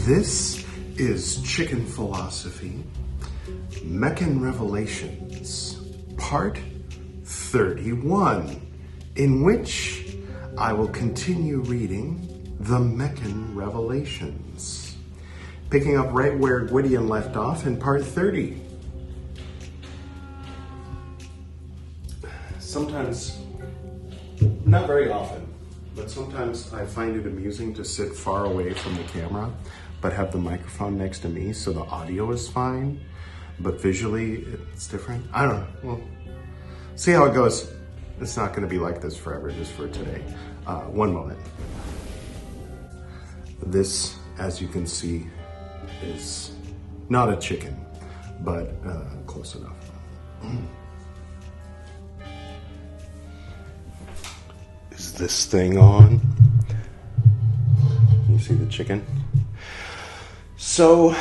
This is Chicken Philosophy, Meccan Revelations, Part 31, in which I will continue reading the Meccan Revelations, picking up right where Gwydion left off in Part 30. Sometimes, not very often, but sometimes I find it amusing to sit far away from the camera, but have the microphone next to me so the audio is fine, but visually it's different. I don't know. Well, see how it goes. It's not going to be like this forever, just for today. One moment. This, as you can see, is not a chicken, but close enough. Is this thing on? You see the chicken? So,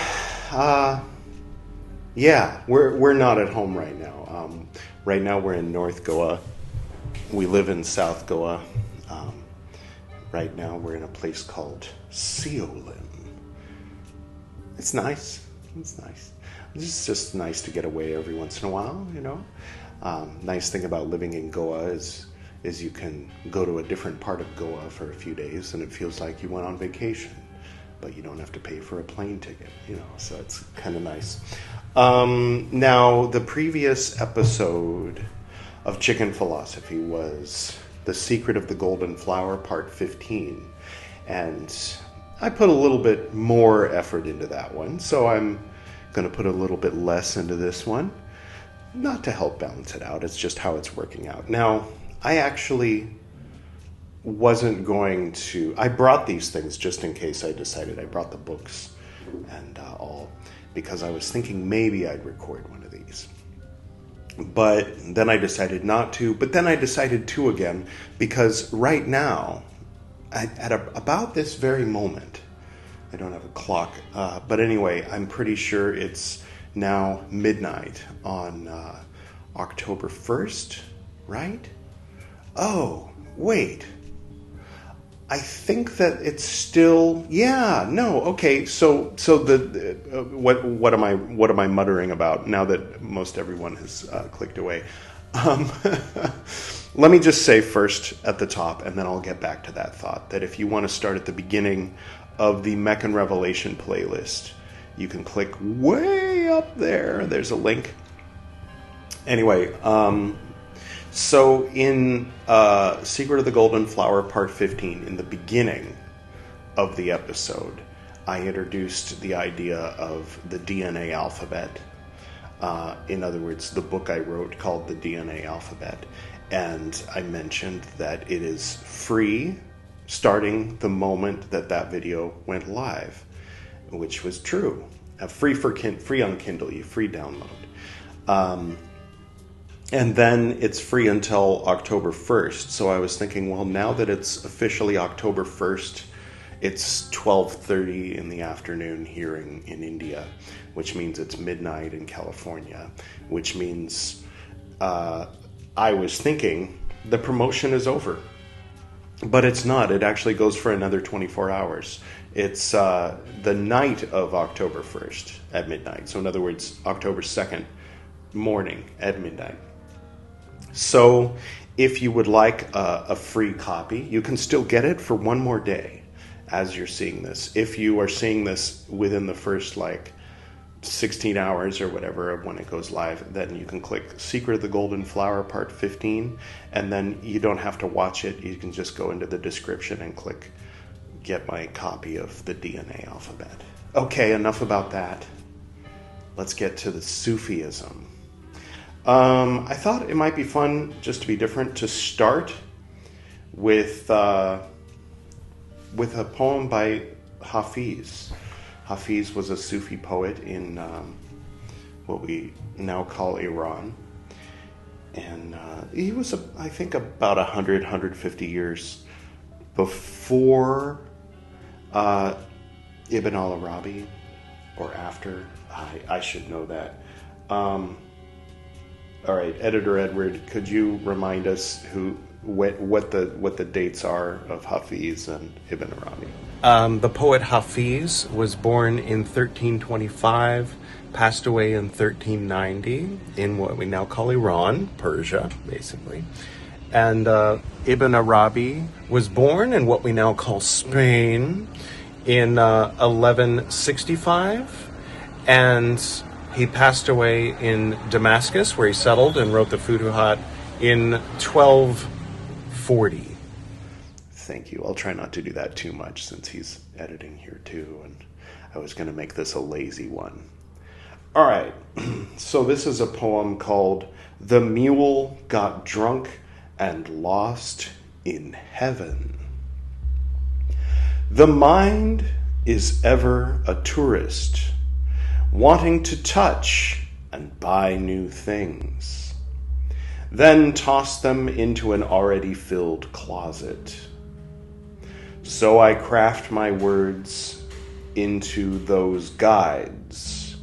yeah, we're not at home right now. Right now we're in North Goa. We live in South Goa. Right now we're in a place called Seolim. It's nice. It's nice. It's just nice to get away every once in a while, you know. Nice thing about living in Goa is you can go to a different part of Goa for a few days and it feels like you went on vacation, but you don't have to pay for a plane ticket, you know, so it's kind of nice. Now, the previous episode of Chicken Philosophy was The Secret of the Golden Flower, Part 15, and I put a little bit more effort into that one, so I'm going to put a little bit less into this one, not to help balance it out, it's just how it's working out. Now, I actually wasn't going to... I brought these things just in case I decided. I brought the books and all because I was thinking maybe I'd record one of these. But then I decided not to. But then I decided to again because right now, about this very moment, I don't have a clock, but anyway, I'm pretty sure it's now midnight on October 1st, right? Oh, wait. I think that it's still, okay. So the what am I muttering about now that most everyone has clicked away? Let me just say first at the top, and then I'll get back to that thought, that if you want to start at the beginning of the Meccan Revelation playlist, you can click way up there. There's a link. Anyway, so in Secret of the Golden Flower, Part 15, in the beginning of the episode, I introduced the idea of the DNA alphabet. In other words, the book I wrote called The DNA Alphabet. And I mentioned that it is free starting the moment that video went live, which was true. Free on Kindle, free download. And then it's free until October 1st. So I was thinking, well, now that it's officially October 1st, it's 12:30 in the afternoon here in India, which means it's midnight in California, which means I was thinking the promotion is over. But it's not. It actually goes for another 24 hours. It's the night of October 1st at midnight. So in other words, October 2nd morning at midnight. So if you would like a free copy, you can still get it for one more day as you're seeing this. If you are seeing this within the first 16 hours or whatever of when it goes live, then you can click Secret of the Golden Flower Part 15, and then you don't have to watch it. You can just go into the description and click get my copy of the DNA alphabet. Okay, enough about that. Let's get to the Sufism. I thought it might be fun, just to be different, to start with a poem by Hafiz. Hafiz was a Sufi poet in what we now call Iran. And he was, I think, about 150 years before Ibn al-Arabi, or after. I should know that. All right, Editor Edward, could you remind us what the dates are of Hafiz and Ibn Arabi. The poet Hafiz was born in 1325, passed away in 1390 in what we now call Iran, Persia, basically. And Ibn Arabi was born in what we now call Spain in 1165, and he passed away in Damascus, where he settled and wrote the Futuhat in 1240. Thank you. I'll try not to do that too much since he's editing here too, and I was going to make this a lazy one. All right, so this is a poem called "The Mule Got Drunk and Lost in Heaven." The mind is ever a tourist, wanting to touch and buy new things, then toss them into an already filled closet. So I craft my words into those guides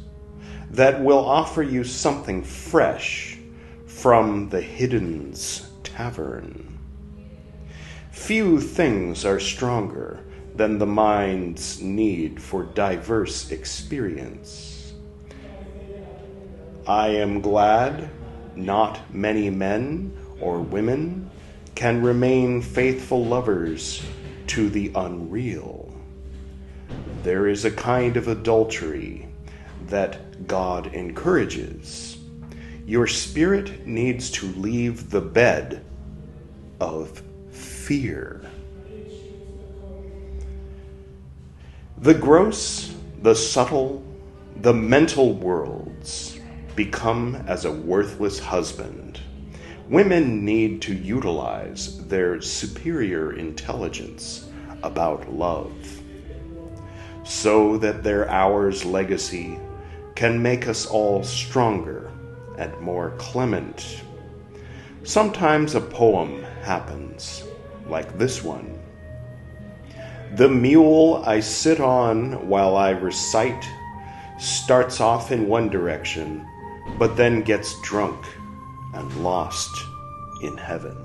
that will offer you something fresh from the hidden's tavern. Few things are stronger than the mind's need for diverse experience. I am glad not many men or women can remain faithful lovers to the unreal. There is a kind of adultery that God encourages. Your spirit needs to leave the bed of fear. The gross, the subtle, the mental worlds become as a worthless husband. Women need to utilize their superior intelligence about love, so that their hour's legacy can make us all stronger and more clement. Sometimes a poem happens, like this one. The mule I sit on while I recite starts off in one direction, but then gets drunk and lost in heaven.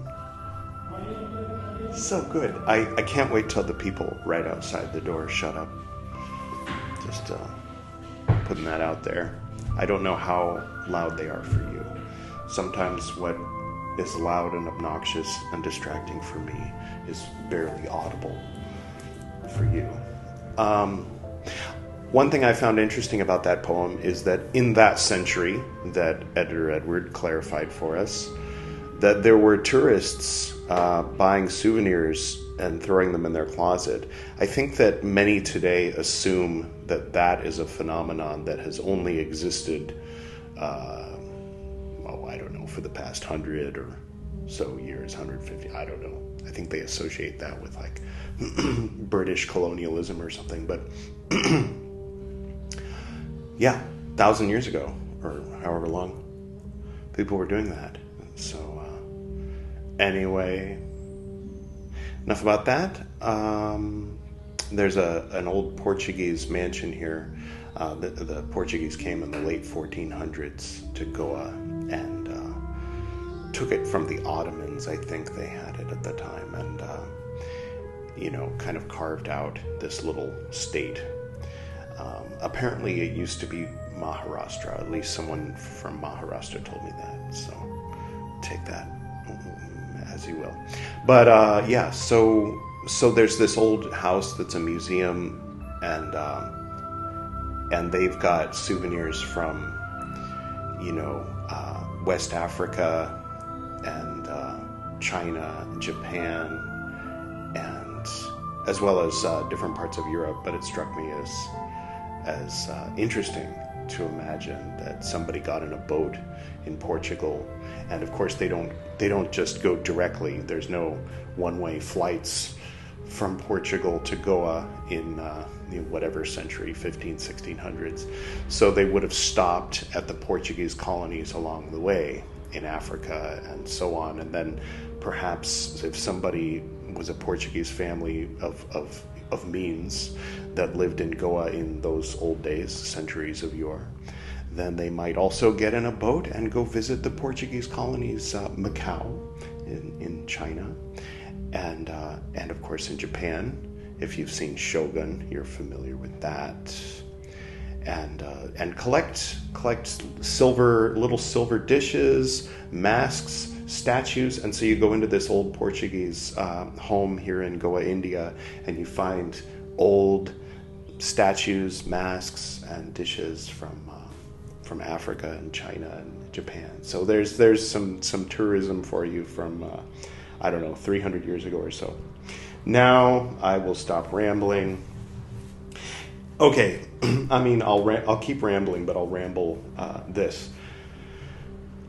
So good. I can't wait till the people right outside the door shut up. Just putting that out there. I don't know how loud they are for you. Sometimes what is loud and obnoxious and distracting for me is barely audible for you. One thing I found interesting about that poem is that in that century that Editor Edward clarified for us, that there were tourists buying souvenirs and throwing them in their closet. I think that many today assume that that is a phenomenon that has only existed, I don't know, for the past 100 or so years, 150, I don't know. I think they associate that with like British colonialism or something, but yeah, 1,000 years ago, or however long, people were doing that. So, anyway, enough about that. There's an old Portuguese mansion here. The Portuguese came in the late 1400s to Goa and took it from the Ottomans. I think they had it at the time, and kind of carved out this little state. Apparently it used to be Maharashtra. At least someone from Maharashtra told me that. So take that as you will. But so there's this old house that's a museum, and they've got souvenirs from West Africa and China, Japan, and as well as different parts of Europe. But it struck me as interesting to imagine that somebody got in a boat in Portugal, and of course they don't just go directly. There's no one-way flights from Portugal to Goa in whatever century, 1600s. So they would have stopped at the Portuguese colonies along the way in Africa and so on, and then perhaps if somebody was a Portuguese family of means that lived in Goa in those old days, centuries of yore, then they might also get in a boat and go visit the Portuguese colonies, Macau in China, and of course in Japan. If you've seen Shogun, you're familiar with that. And collect little silver dishes, masks, statues. And so you go into this old Portuguese home here in Goa, India, and you find old statues, masks, and dishes from Africa and China and Japan. So there's some tourism for you from 300 years ago or so. Now I will stop rambling. Okay, I mean I'll keep rambling, but I'll ramble this.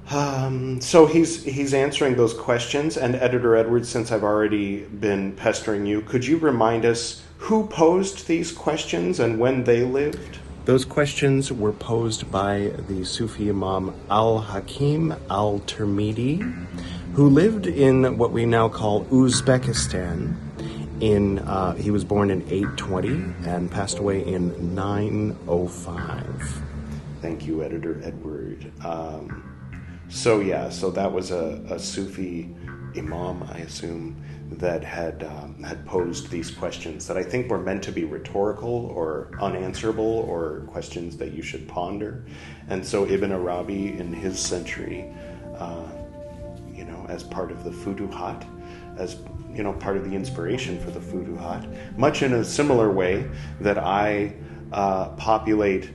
So he's answering those questions, and Editor Edwards, since I've already been pestering you, could you remind us who posed these questions and when they lived? Those questions were posed by the Sufi Imam al-Hakim al-Tirmidhi, who lived in what we now call Uzbekistan. He was born in 820 and passed away in 905. Thank you, Editor Edward. So that was a Sufi Imam, I assume, that had posed these questions that I think were meant to be rhetorical or unanswerable, or questions that you should ponder. And so Ibn Arabi, in his century, as part of the Futuhat, as part of the inspiration for the Futuhat, much in a similar way that I populate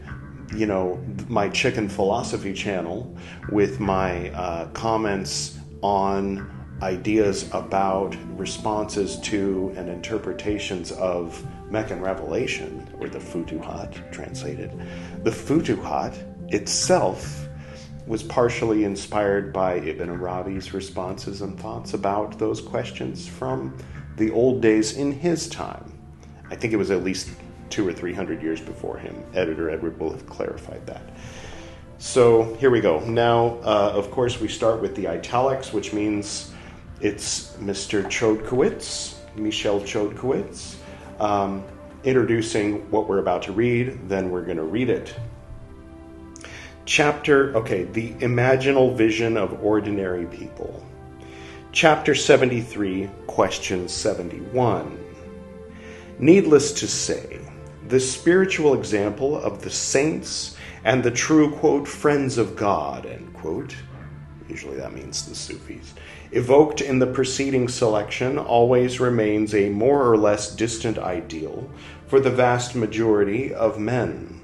my chicken philosophy channel with my comments on ideas about responses to and interpretations of Meccan Revelation, or the Futuhat translated. The Futuhat itself was partially inspired by Ibn Arabi's responses and thoughts about those questions from the old days in his time. I think it was at least 200 or 300 years before him. Editor Edward will have clarified that. So here we go. Now, of course, we start with the italics, which means it's Mr. Chodkiewicz, Michel Chodkiewicz, introducing what we're about to read. Then we're going to read it. The Imaginal Vision of Ordinary People. Chapter 73, question 71. Needless to say, the spiritual example of the saints and the true, quote, friends of God, end quote, usually that means the Sufis, evoked in the preceding selection always remains a more or less distant ideal for the vast majority of men.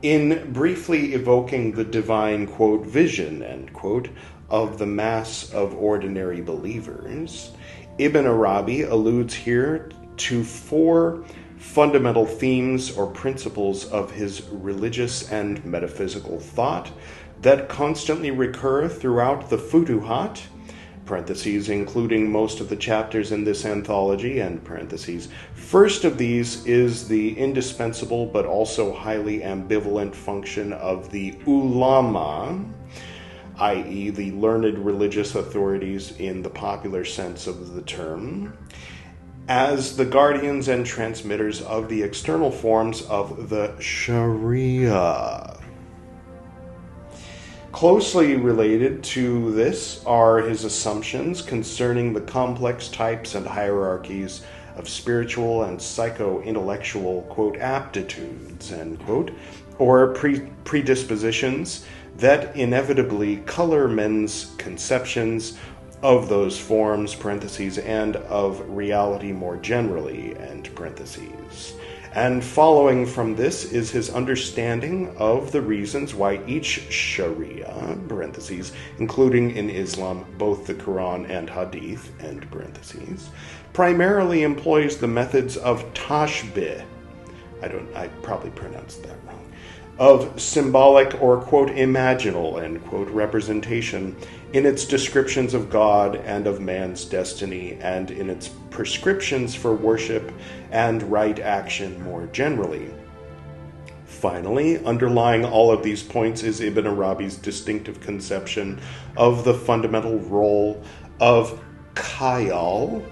In briefly evoking the divine, quote, vision, end quote, of the mass of ordinary believers, Ibn Arabi alludes here to 4 fundamental themes or principles of his religious and metaphysical thought that constantly recur throughout the Futuhat, parentheses, including most of the chapters in this anthology, and parentheses. First of these is the indispensable but also highly ambivalent function of the ulama, i.e. the learned religious authorities in the popular sense of the term, as the guardians and transmitters of the external forms of the Sharia. Closely related to this are his assumptions concerning the complex types and hierarchies of spiritual and psycho-intellectual, quote, aptitudes, end quote, or predispositions that inevitably color men's conceptions of those forms, parentheses, and of reality more generally, end parentheses. And following from this is his understanding of the reasons why each Sharia, parentheses, including in Islam both the Quran and Hadith, end parentheses, primarily employs the methods of tashbih, I probably pronounced that wrong, of symbolic or, quote, imaginal, end quote, representation in its descriptions of God and of man's destiny, and in its prescriptions for worship and right action more generally. Finally, underlying all of these points is Ibn Arabi's distinctive conception of the fundamental role of khayal,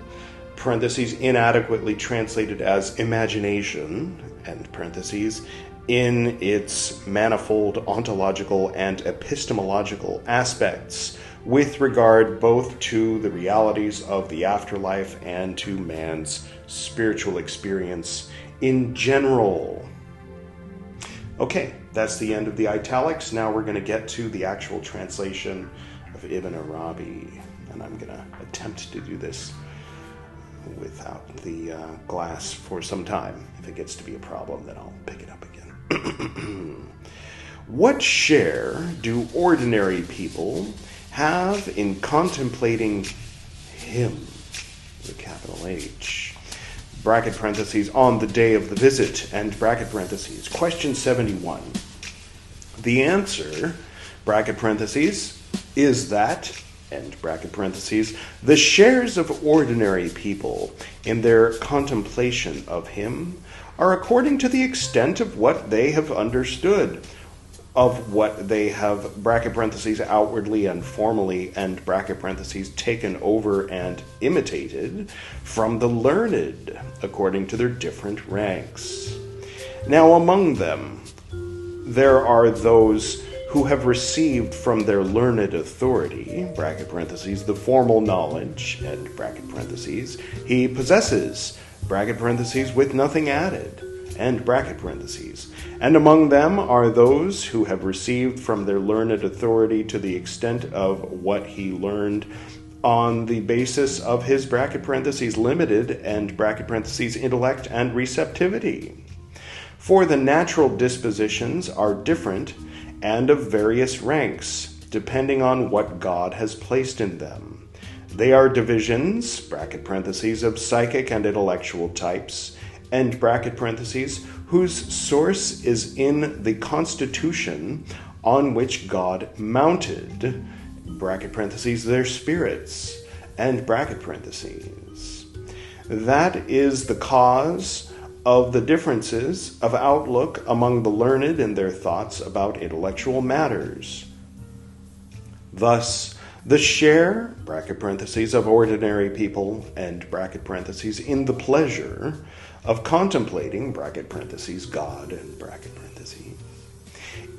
parentheses, inadequately translated as imagination, end parentheses, in its manifold ontological and epistemological aspects, with regard both to the realities of the afterlife and to man's spiritual experience in general. Okay, that's the end of the italics. Now we're going to get to the actual translation of Ibn Arabi, and I'm going to attempt to do this without the glass for some time. If it gets to be a problem, then I'll pick it up again. What share do ordinary people have in contemplating him, with a capital H, bracket parentheses, on the day of the visit, and bracket parentheses, question 71. The answer, bracket parentheses, is that, end bracket parentheses, the shares of ordinary people in their contemplation of him are according to the extent of what they have understood, of what they have, bracket parentheses, outwardly and formally, and bracket parentheses, taken over and imitated from the learned, according to their different ranks. Now among them, there are those who have received from their learned authority, bracket parentheses, the formal knowledge, and bracket parentheses, he possesses, bracket parentheses, with nothing added, and bracket parentheses. And among them are those who have received from their learned authority to the extent of what he learned on the basis of his, bracket parentheses, limited, and bracket parentheses, intellect and receptivity. For the natural dispositions are different and of various ranks, depending on what God has placed in them. They are divisions, bracket parentheses, of psychic and intellectual types, and bracket parentheses, whose source is in the constitution on which God mounted, bracket parentheses, their spirits, and bracket parentheses. That is the cause of the differences of outlook among the learned in their thoughts about intellectual matters. Thus, the share, bracket parentheses, of ordinary people, and bracket parentheses, in the pleasure of contemplating, bracket parentheses, God, and bracket parentheses,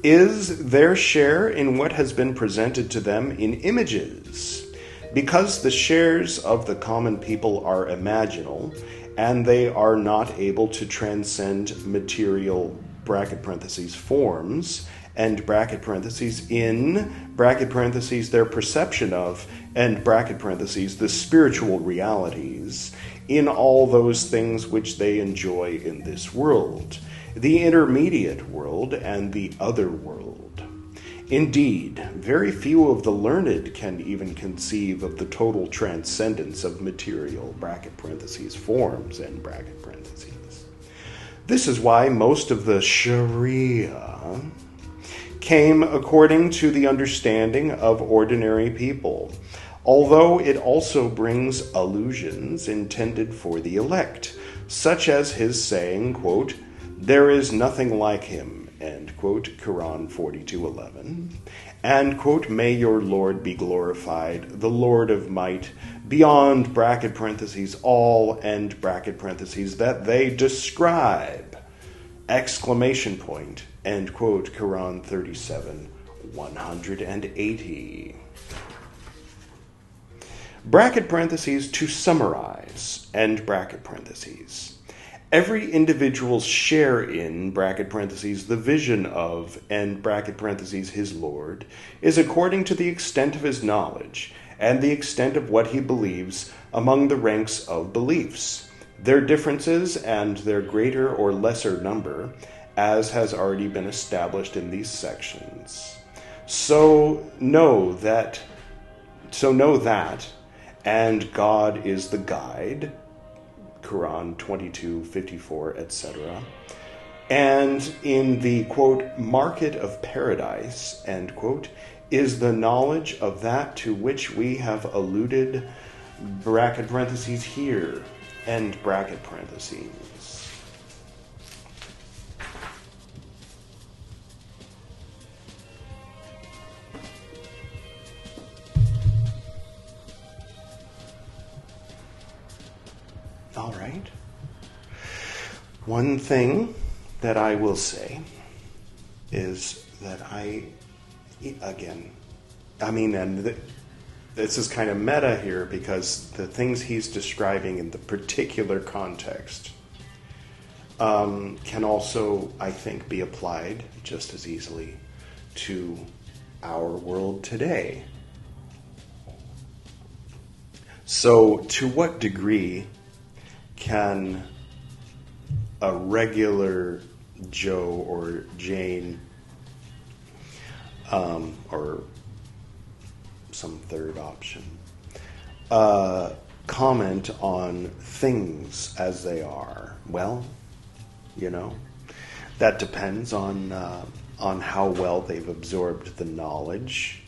is their share in what has been presented to them in images, because the shares of the common people are imaginal, and they are not able to transcend material, bracket parentheses, forms, and bracket parentheses, in, bracket parentheses, their perception of, and bracket parentheses, the spiritual realities, in all those things which they enjoy in this world, the intermediate world and the other world. Indeed, very few of the learned can even conceive of the total transcendence of material, bracket parentheses, forms, and bracket parentheses. This is why most of the Sharia came according to the understanding of ordinary people, although it also brings allusions intended for the elect, such as his saying, quote, there is nothing like him, end quote, Quran 42:11, and, quote, may your Lord be glorified, the Lord of might, beyond, bracket parentheses, all, end bracket parentheses, that they describe, exclamation point, end quote, Quran 37:180. Bracket parentheses, to summarize, end bracket parentheses. Every individual's share in, bracket parentheses, the vision of, end bracket parentheses, his Lord, is according to the extent of his knowledge and the extent of what he believes among the ranks of beliefs, their differences and their greater or lesser number, as has already been established in these sections. So know that, and God is the guide, Quran 22:54, etc. And in the, quote, market of paradise, end quote, is the knowledge of that to which we have alluded, bracket parentheses, here, end bracket parentheses. All right. One thing that I will say is that this is kind of meta here because the things he's describing in the particular context can also, I think, be applied just as easily to our world today. So, to what degree can a regular Joe or Jane or some third option comment on things as they are? Well, that depends on how well they've absorbed the knowledge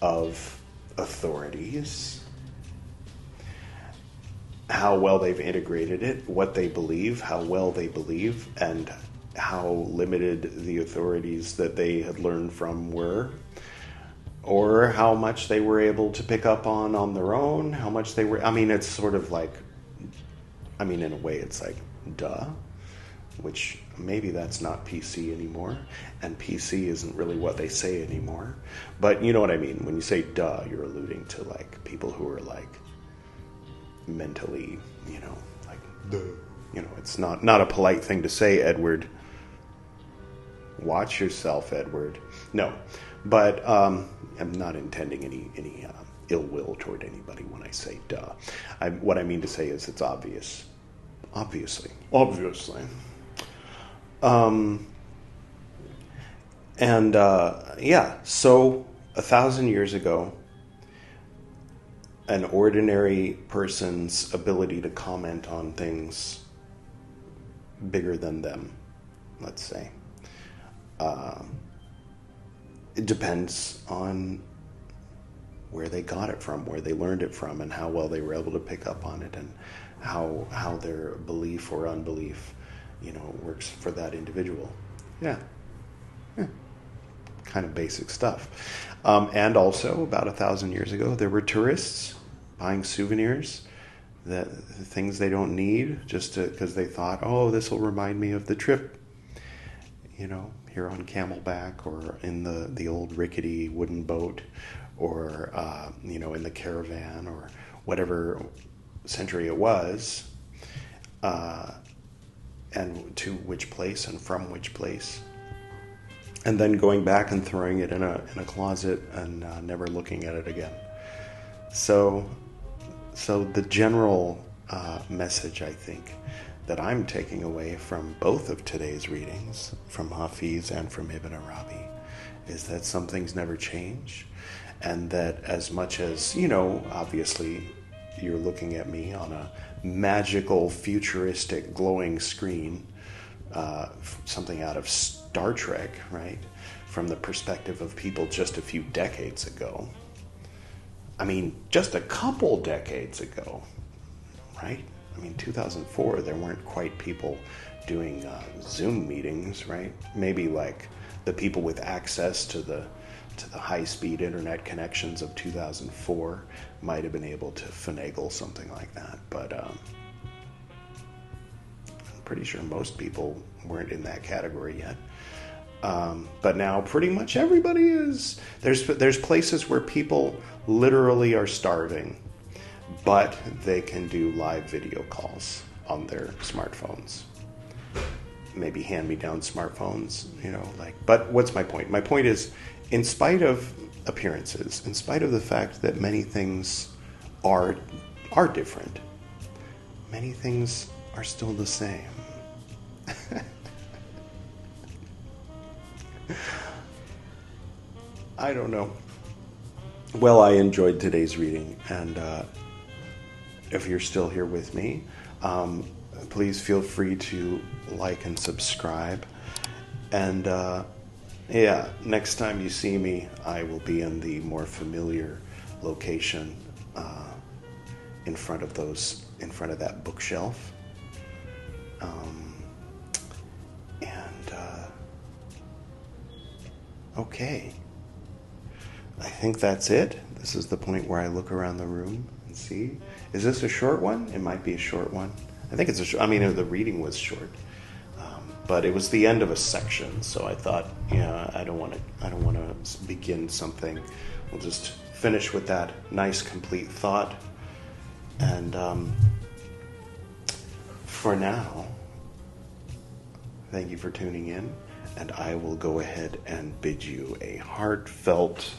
of authorities, how well they've integrated it, what they believe, how well they believe, and how limited the authorities that they had learned from were, or how much they were able to pick up on their own, how much they were... it's sort of like... in a way, it's like, duh, which maybe that's not PC anymore, and PC isn't really what they say anymore. But you know what I mean. When you say duh, you're alluding to, like, people who are, like, mentally, like, duh. It's not a polite thing to say, Edward. Watch yourself, Edward. No, but I'm not intending any ill will toward anybody when I say duh. What I mean to say is it's obvious. Obviously. So 1,000 years ago, an ordinary person's ability to comment on things bigger than them, let's say, it depends on where they got it from, where they learned it from, and how well they were able to pick up on it, and how their belief or unbelief, works for that individual. Yeah. Kind of basic stuff. And also, about 1,000 years ago, there were tourists buying souvenirs, things they don't need, just because they thought, oh, this will remind me of the trip, here on Camelback, or in the old rickety wooden boat, or, in the caravan, or whatever century it was, and to which place and from which place. And then going back and throwing it in a closet and never looking at it again. So the general message, I think, that I'm taking away from both of today's readings, from Hafiz and from Ibn Arabi, is that some things never change, and that as much as, obviously you're looking at me on a magical, futuristic, glowing screen, something out of Star Trek, right? From the perspective of people just a few decades ago. Just a couple decades ago, right? 2004, there weren't quite people doing Zoom meetings, right? Maybe like the people with access to the high-speed internet connections of 2004 might have been able to finagle something like that, but I'm pretty sure most people weren't in that category yet. But now pretty much everybody is. There's places where people literally are starving, but they can do live video calls on their smartphones. Maybe hand-me-down smartphones, But what's my point? My point is, in spite of appearances, in spite of the fact that many things are different, many things are still the same. I don't know. Well, I enjoyed today's reading, and if you're still here with me, please feel free to like and subscribe. And next time you see me, I will be in the more familiar location in front of that bookshelf. Okay. I think that's it. This is the point where I look around the room and see. Is this a short one? It might be a short one. I think it's a short. The reading was short, but it was the end of a section. So I thought, I don't want to begin something. We'll just finish with that nice, complete thought. And for now, thank you for tuning in, and I will go ahead and bid you a heartfelt